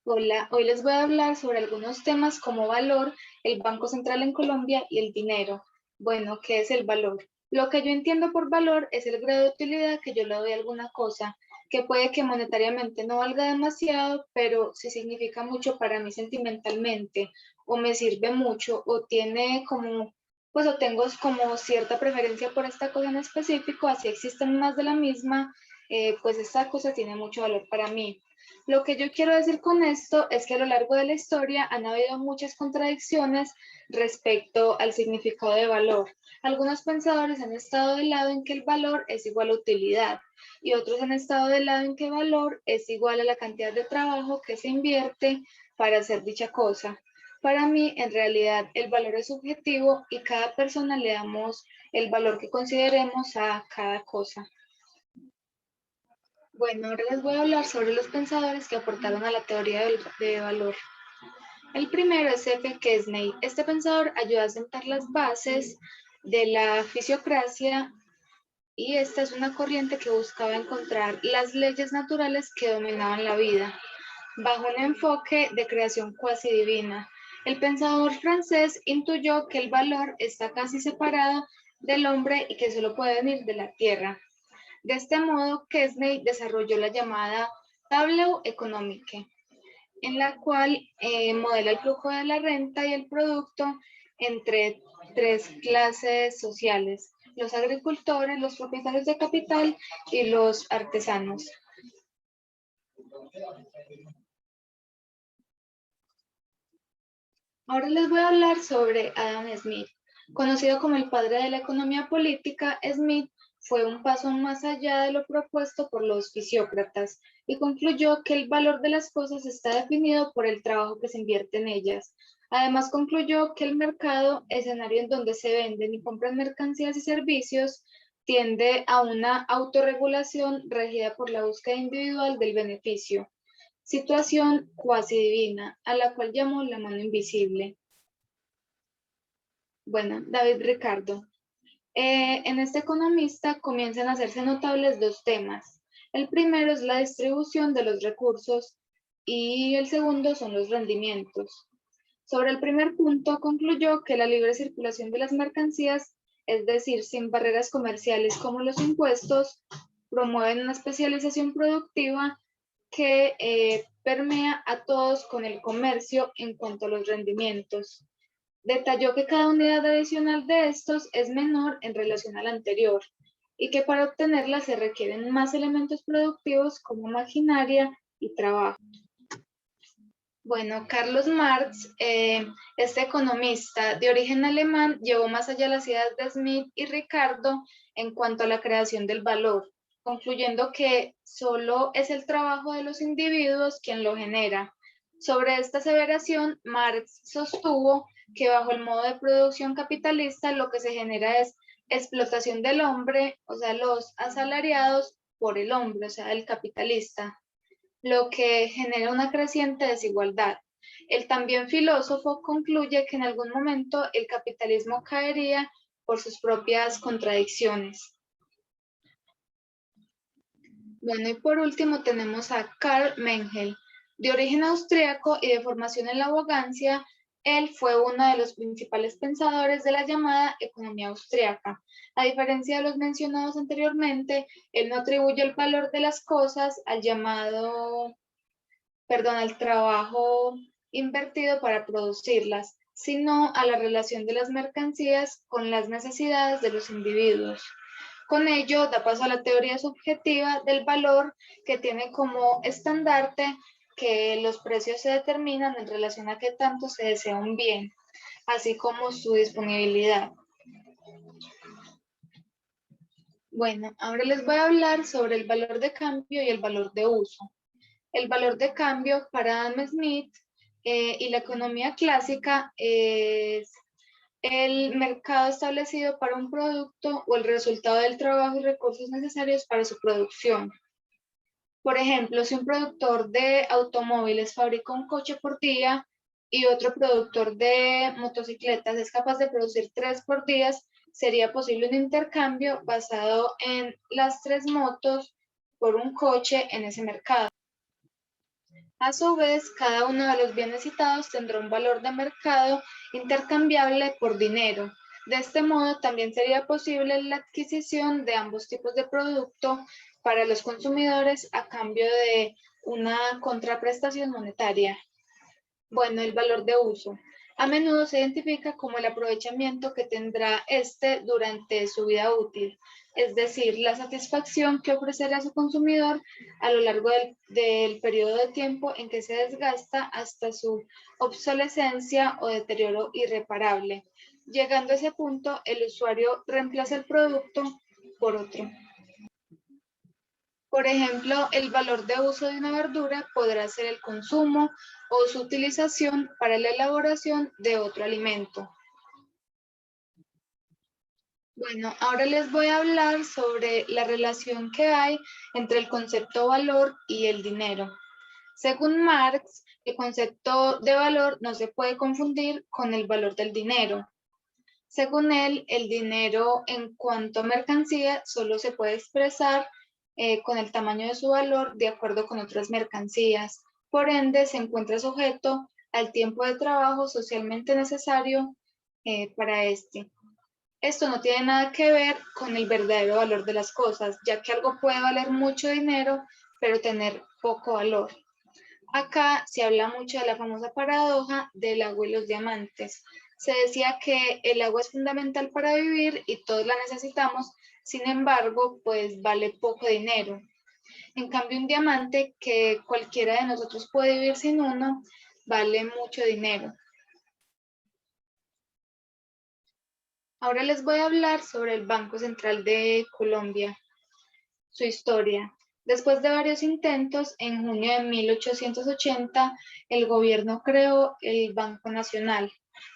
Hola, hoy les voy a hablar sobre algunos temas como valor, el Banco Central en Colombia y el dinero. Bueno, ¿qué es el valor? Lo que yo entiendo por valor es el grado de utilidad que yo le doy a alguna cosa, que puede que monetariamente no valga demasiado, pero sí significa mucho para mí sentimentalmente, o me sirve mucho, o tiene como, pues o tengo como cierta preferencia por esta cosa en específico, así existen más de la misma, pues esta cosa tiene mucho valor para mí. Lo que yo quiero decir con esto es que a lo largo de la historia han habido muchas contradicciones respecto al significado de valor. Algunos pensadores han estado del lado en que el valor es igual a utilidad y otros han estado del lado en que valor es igual a la cantidad de trabajo que se invierte para hacer dicha cosa. Para mí, en realidad, el valor es subjetivo y cada persona le damos el valor que consideremos a cada cosa. Bueno, ahora les voy a hablar sobre los pensadores que aportaron a la teoría de valor. El primero es F. Kesney. Este pensador ayudó a sentar las bases de la fisiocracia y esta es una corriente que buscaba encontrar las leyes naturales que dominaban la vida, bajo un enfoque de creación cuasi divina. El pensador francés intuyó que el valor está casi separado del hombre y que solo puede venir de la tierra. De este modo, Kesney desarrolló la llamada Tableau économique, en la cual modela el flujo de la renta y el producto entre tres clases sociales: los agricultores, los propietarios de capital y los artesanos. Ahora les voy a hablar sobre Adam Smith. Conocido como el padre de la economía política, Smith fue un paso más allá de lo propuesto por los fisiócratas y concluyó que el valor de las cosas está definido por el trabajo que se invierte en ellas. Además, concluyó que el mercado, escenario en donde se venden y compran mercancías y servicios, tiende a una autorregulación regida por la búsqueda individual del beneficio, situación cuasi divina, a la cual llamó la mano invisible. Bueno, David Ricardo. En este economista comienzan a hacerse notables dos temas. El primero es la distribución de los recursos y el segundo son los rendimientos. Sobre el primer punto, concluyó que la libre circulación de las mercancías, es decir, sin barreras comerciales como los impuestos, promueven una especialización productiva que permea a todos con el comercio en cuanto a los rendimientos. Detalló que cada unidad adicional de estos es menor en relación a la anterior y que para obtenerla se requieren más elementos productivos como maquinaria y trabajo. Bueno, Carlos Marx, este economista de origen alemán, llevó más allá las ideas de Smith y Ricardo en cuanto a la creación del valor, concluyendo que solo es el trabajo de los individuos quien lo genera. Sobre esta aseveración, Marx sostuvo que bajo el modo de producción capitalista lo que se genera es explotación del hombre, o sea, los asalariados por el hombre, o sea, el capitalista, lo que genera una creciente desigualdad. El también filósofo concluye que en algún momento el capitalismo caería por sus propias contradicciones. Bueno, y por último tenemos a Karl Mengel. De origen austríaco y de formación en la abogancia, él fue uno de los principales pensadores de la llamada economía austríaca. A diferencia de los mencionados anteriormente, él no atribuye el valor de las cosas al trabajo invertido para producirlas, sino a la relación de las mercancías con las necesidades de los individuos. Con ello da paso a la teoría subjetiva del valor, que tiene como estandarte que los precios se determinan en relación a qué tanto se desea un bien, así como su disponibilidad. Bueno, ahora les voy a hablar sobre el valor de cambio y el valor de uso. El valor de cambio para Adam Smith y la economía clásica es el mercado establecido para un producto o el resultado del trabajo y recursos necesarios para su producción. Por ejemplo, si un productor de automóviles fabrica un coche por día y otro productor de motocicletas es capaz de producir 3 por día, sería posible un intercambio basado en las 3 motos por un coche en ese mercado. A su vez, cada uno de los bienes citados tendrá un valor de mercado intercambiable por dinero. De este modo, también sería posible la adquisición de ambos tipos de producto para los consumidores a cambio de una contraprestación monetaria. Bueno, el valor de uso. A menudo se identifica como el aprovechamiento que tendrá este durante su vida útil, es decir, la satisfacción que ofrecerá a su consumidor a lo largo del periodo de tiempo en que se desgasta hasta su obsolescencia o deterioro irreparable. Llegando a ese punto, el usuario reemplaza el producto por otro. Por ejemplo, el valor de uso de una verdura podrá ser el consumo o su utilización para la elaboración de otro alimento. Bueno, ahora les voy a hablar sobre la relación que hay entre el concepto valor y el dinero. Según Marx, el concepto de valor no se puede confundir con el valor del dinero. Según él, el dinero en cuanto a mercancía solo se puede expresar con el tamaño de su valor de acuerdo con otras mercancías. Por ende, se encuentra sujeto al tiempo de trabajo socialmente necesario para este. Esto no tiene nada que ver con el verdadero valor de las cosas, ya que algo puede valer mucho dinero, pero tener poco valor. Acá se habla mucho de la famosa paradoja del agua y los diamantes. Se decía que el agua es fundamental para vivir y todos la necesitamos, sin embargo, pues vale poco dinero. En cambio, un diamante, que cualquiera de nosotros puede vivir sin uno, vale mucho dinero. Ahora les voy a hablar sobre el Banco Central de Colombia, su historia. Después de varios intentos, en junio de 1880, el gobierno creó el Banco Nacional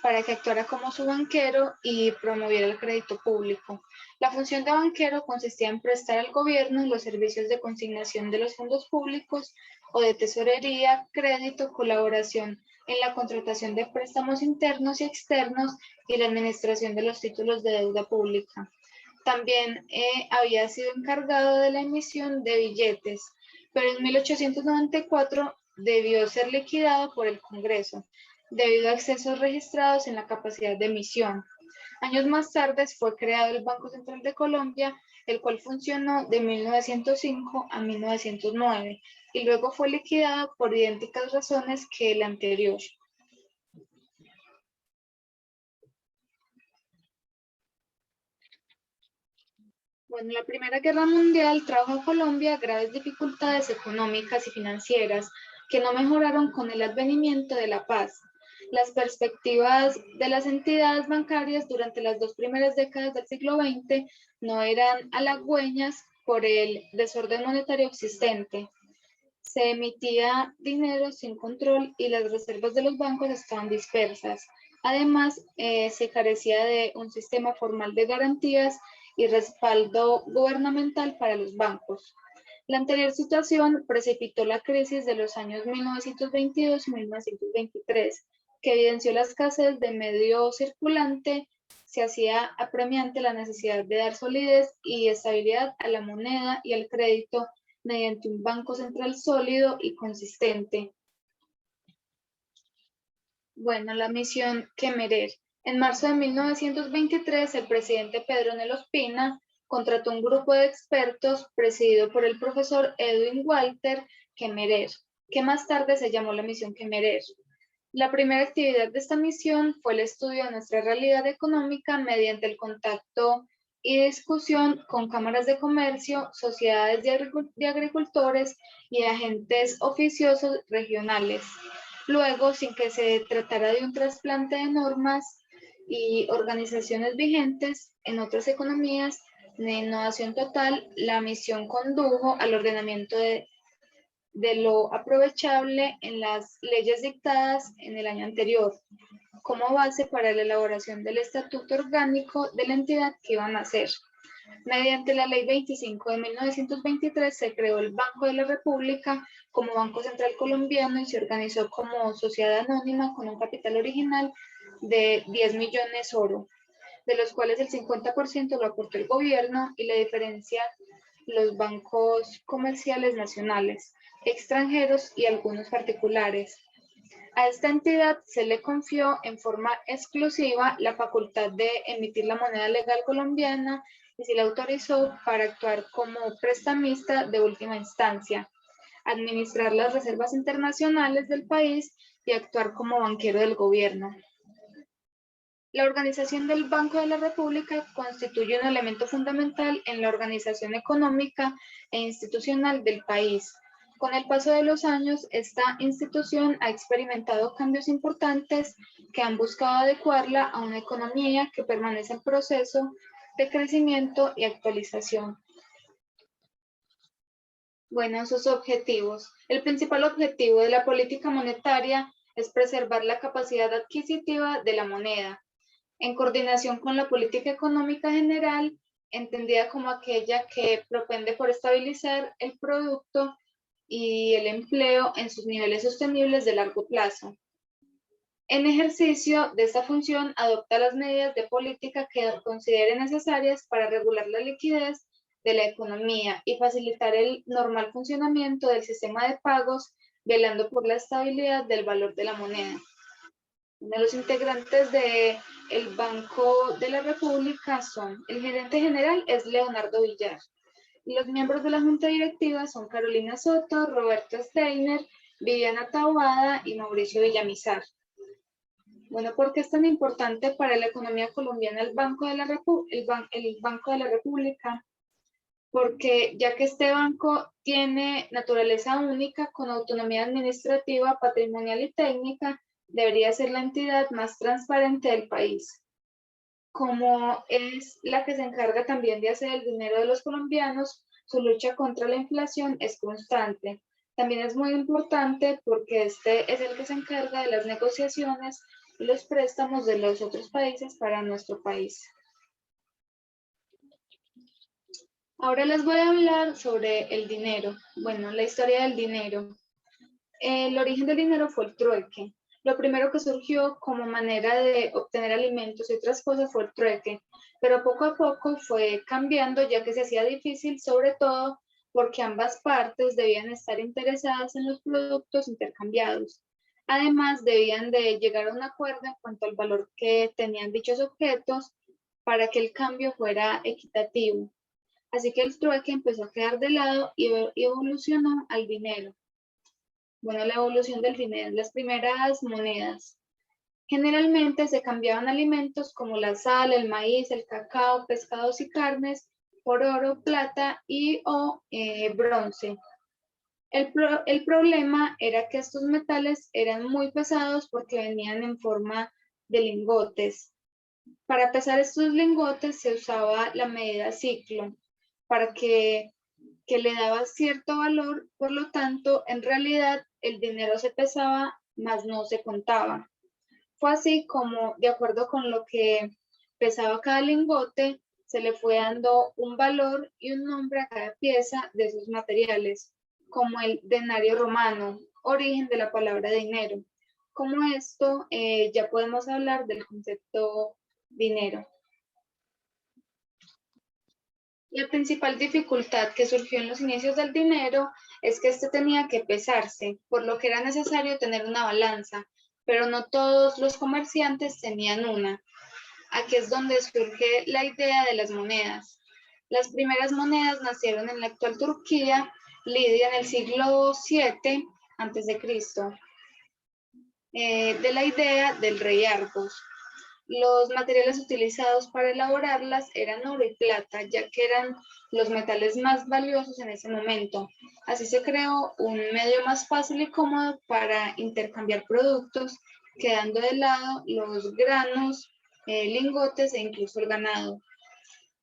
para que actuara como su banquero y promoviera el crédito público. La función de banquero consistía en prestar al gobierno los servicios de consignación de los fondos públicos o de tesorería, crédito, colaboración en la contratación de préstamos internos y externos y la administración de los títulos de deuda pública. También había sido encargado de la emisión de billetes, pero en 1894 debió ser liquidado por el Congreso, debido a excesos registrados en la capacidad de emisión. Años más tarde fue creado el Banco Central de Colombia, el cual funcionó de 1905 a 1909 y luego fue liquidado por idénticas razones que el anterior. Bueno, la Primera Guerra Mundial trajo a Colombia graves dificultades económicas y financieras que no mejoraron con el advenimiento de la paz. Las perspectivas de las entidades bancarias durante las dos primeras décadas del siglo XX no eran halagüeñas por el desorden monetario existente. Se emitía dinero sin control y las reservas de los bancos estaban dispersas. Además, se carecía de un sistema formal de garantías y respaldo gubernamental para los bancos. La anterior situación precipitó la crisis de los años 1922 y 1923, que evidenció la escasez de medio circulante. Se hacía apremiante la necesidad de dar solidez y estabilidad a la moneda y al crédito mediante un banco central sólido y consistente. Bueno, la misión Quemerer. En marzo de 1923, el presidente Pedro Nel Ospina contrató un grupo de expertos presidido por el profesor Edwin Walter Quemerer, que más tarde se llamó la misión Quemerer. La primera actividad de esta misión fue el estudio de nuestra realidad económica mediante el contacto y discusión con cámaras de comercio, sociedades de agricultores y agentes oficiosos regionales. Luego, sin que se tratara de un trasplante de normas y organizaciones vigentes en otras economías de innovación total, la misión condujo al ordenamiento de lo aprovechable en las leyes dictadas en el año anterior, como base para la elaboración del estatuto orgánico de la entidad que iban a hacer. Mediante la Ley 25 de 1923 se creó el Banco de la República como Banco Central Colombiano y se organizó como sociedad anónima con un capital original de 10 millones oro, de los cuales el 50% lo aportó el gobierno y la diferencia los bancos comerciales nacionales. extranjeros y algunos particulares. A esta entidad se le confió en forma exclusiva la facultad de emitir la moneda legal colombiana y se le autorizó para actuar como prestamista de última instancia, administrar las reservas internacionales del país y actuar como banquero del gobierno. La organización del Banco de la República constituye un elemento fundamental en la organización económica e institucional del país. Con el paso de los años, esta institución ha experimentado cambios importantes que han buscado adecuarla a una economía que permanece en proceso de crecimiento y actualización. Bueno, sus objetivos. El principal objetivo de la política monetaria es preservar la capacidad adquisitiva de la moneda, en coordinación con la política económica general, entendida como aquella que propende por estabilizar el producto y el empleo en sus niveles sostenibles de largo plazo. En ejercicio de esta función, adopta las medidas de política que considere necesarias para regular la liquidez de la economía y facilitar el normal funcionamiento del sistema de pagos, velando por la estabilidad del valor de la moneda. Uno de los integrantes del Banco de la República son: el gerente general es Leonardo Villar. Los miembros de la junta directiva son Carolina Soto, Roberto Steiner, Viviana Taboada y Mauricio Villamizar. Bueno, ¿por qué es tan importante para la economía colombiana el Banco de la República? Porque ya que este banco tiene naturaleza única, con autonomía administrativa, patrimonial y técnica, debería ser la entidad más transparente del país. Como es la que se encarga también de hacer el dinero de los colombianos, su lucha contra la inflación es constante. También es muy importante porque este es el que se encarga de las negociaciones y los préstamos de los otros países para nuestro país. Ahora les voy a hablar sobre el dinero. Bueno, la historia del dinero. El origen del dinero fue el trueque. Lo primero que surgió como manera de obtener alimentos y otras cosas fue el trueque, pero poco a poco fue cambiando ya que se hacía difícil, sobre todo porque ambas partes debían estar interesadas en los productos intercambiados. Además, debían de llegar a un acuerdo en cuanto al valor que tenían dichos objetos para que el cambio fuera equitativo. Así que el trueque empezó a quedar de lado y evolucionó al dinero. Bueno, la evolución del dinero. Las primeras monedas. Generalmente se cambiaban alimentos como la sal, el maíz, el cacao, pescados y carnes por oro, plata y o bronce. El problema era que estos metales eran muy pesados porque venían en forma de lingotes. Para pesar estos lingotes se usaba la medida ciclo, para que le daba cierto valor, por lo tanto, en realidad el dinero se pesaba, mas no se contaba. Fue así como, de acuerdo con lo que pesaba cada lingote, se le fue dando un valor y un nombre a cada pieza de esos materiales, como el denario romano, origen de la palabra dinero. Como esto, ya podemos hablar del concepto dinero. La principal dificultad que surgió en los inicios del dinero es que este tenía que pesarse, por lo que era necesario tener una balanza, pero no todos los comerciantes tenían una. Aquí es donde surge la idea de las monedas. Las primeras monedas nacieron en la actual Turquía, Lidia, en el siglo VII a.C., de la idea del rey Argos. Los materiales utilizados para elaborarlas eran oro y plata, ya que eran los metales más valiosos en ese momento. Así se creó un medio más fácil y cómodo para intercambiar productos, quedando de lado los granos, lingotes e incluso el ganado.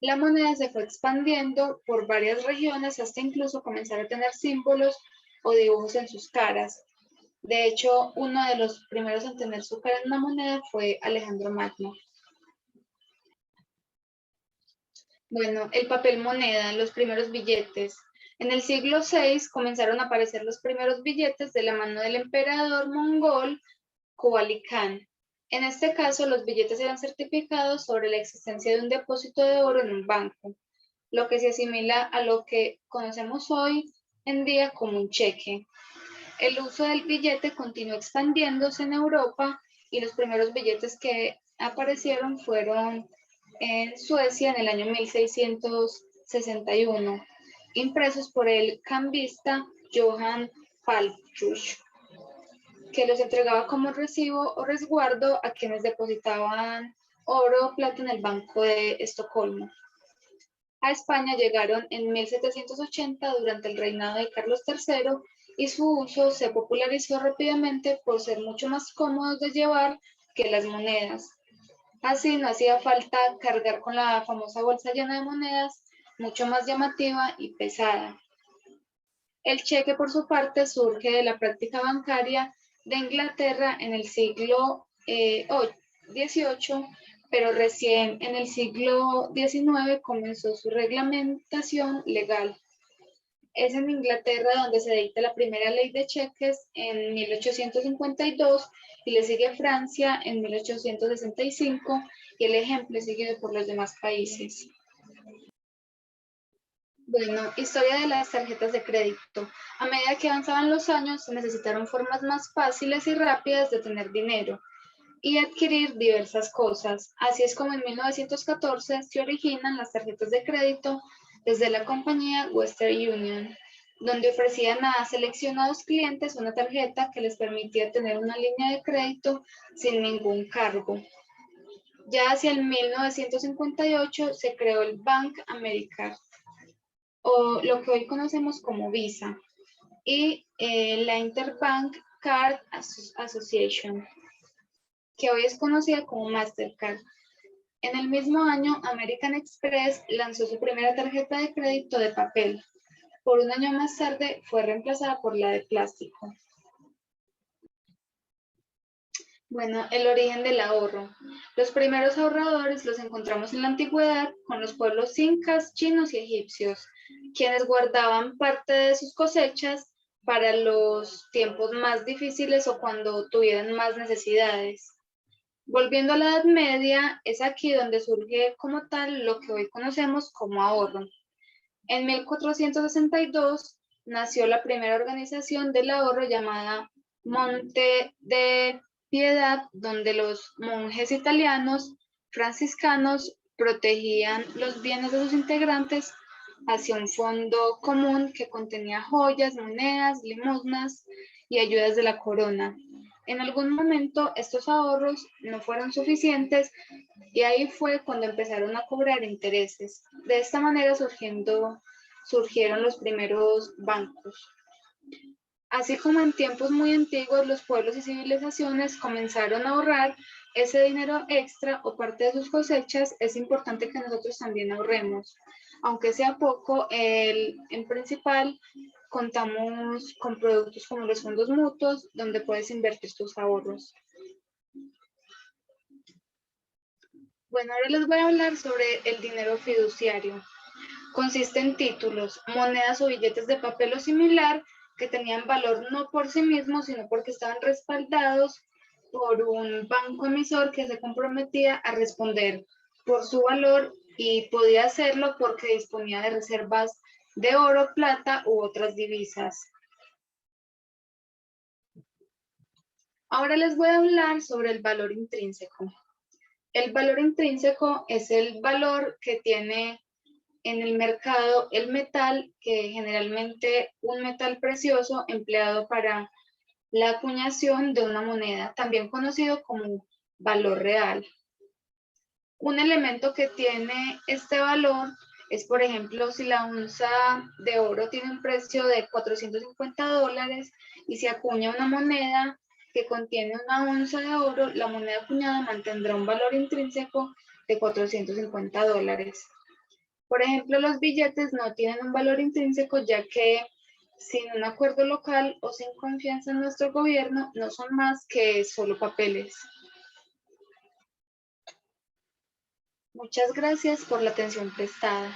La moneda se fue expandiendo por varias regiones hasta incluso comenzar a tener símbolos o dibujos en sus caras. De hecho, uno de los primeros en tener su cara en una moneda fue Alejandro Magno. Bueno, el papel moneda, los primeros billetes. En el siglo VI comenzaron a aparecer los primeros billetes de la mano del emperador mongol Kublai Khan. En este caso, los billetes eran certificados sobre la existencia de un depósito de oro en un banco, lo que se asimila a lo que conocemos hoy en día como un cheque. El uso del billete continuó expandiéndose en Europa y los primeros billetes que aparecieron fueron en Suecia en el año 1661, impresos por el cambista Johan Paltruch, que los entregaba como recibo o resguardo a quienes depositaban oro o plata en el Banco de Estocolmo. A España llegaron en 1780 durante el reinado de Carlos III y su uso se popularizó rápidamente por ser mucho más cómodos de llevar que las monedas. Así no hacía falta cargar con la famosa bolsa llena de monedas, mucho más llamativa y pesada. El cheque, por su parte, surge de la práctica bancaria de Inglaterra en el siglo XVIII, pero recién en el siglo XIX comenzó su reglamentación legal. Es en Inglaterra donde se dicta la primera ley de cheques en 1852 y le sigue Francia en 1865 y el ejemplo es seguido por los demás países. Bueno, historia de las tarjetas de crédito. A medida que avanzaban los años, se necesitaron formas más fáciles y rápidas de tener dinero y adquirir diversas cosas. Así es como en 1914 se originan las tarjetas de crédito desde la compañía Western Union, donde ofrecían a seleccionados clientes una tarjeta que les permitía tener una línea de crédito sin ningún cargo. Ya hacia el 1958 se creó el Bank American, o lo que hoy conocemos como Visa, y la Interbank Card Association, que hoy es conocida como Mastercard. En el mismo año, American Express lanzó su primera tarjeta de crédito de papel. Por un año más tarde fue reemplazada por la de plástico. Bueno, el origen del ahorro. Los primeros ahorradores los encontramos en la antigüedad con los pueblos incas, chinos y egipcios, quienes guardaban parte de sus cosechas para los tiempos más difíciles o cuando tuvieran más necesidades. Volviendo a la Edad Media, es aquí donde surge como tal lo que hoy conocemos como ahorro. En 1462 nació la primera organización del ahorro llamada Monte de Piedad, donde los monjes italianos franciscanos protegían los bienes de sus integrantes hacia un fondo común que contenía joyas, monedas, limosnas y ayudas de la corona. En algún momento estos ahorros no fueron suficientes y ahí fue cuando empezaron a cobrar intereses. De esta manera surgieron los primeros bancos. Así como en tiempos muy antiguos los pueblos y civilizaciones comenzaron a ahorrar ese dinero extra o parte de sus cosechas, es importante que nosotros también ahorremos. Aunque sea poco, en principal contamos con productos como los fondos mutuos, donde puedes invertir tus ahorros. Bueno, ahora les voy a hablar sobre el dinero fiduciario. Consiste en títulos, monedas o billetes de papel o similar que tenían valor no por sí mismos, sino porque estaban respaldados por un banco emisor que se comprometía a responder por su valor y podía hacerlo porque disponía de reservas de oro, plata u otras divisas. Ahora les voy a hablar sobre el valor intrínseco. El valor intrínseco es el valor que tiene en el mercado el metal, que generalmente un metal precioso empleado para la acuñación de una moneda, también conocido como valor real. Un elemento que tiene este valor es, por ejemplo, si la onza de oro tiene un precio de $450 y se acuña una moneda que contiene una onza de oro, la moneda acuñada mantendrá un valor intrínseco de $450. Por ejemplo, los billetes no tienen un valor intrínseco, ya que sin un acuerdo local o sin confianza en nuestro gobierno no son más que solo papeles. Muchas gracias por la atención prestada.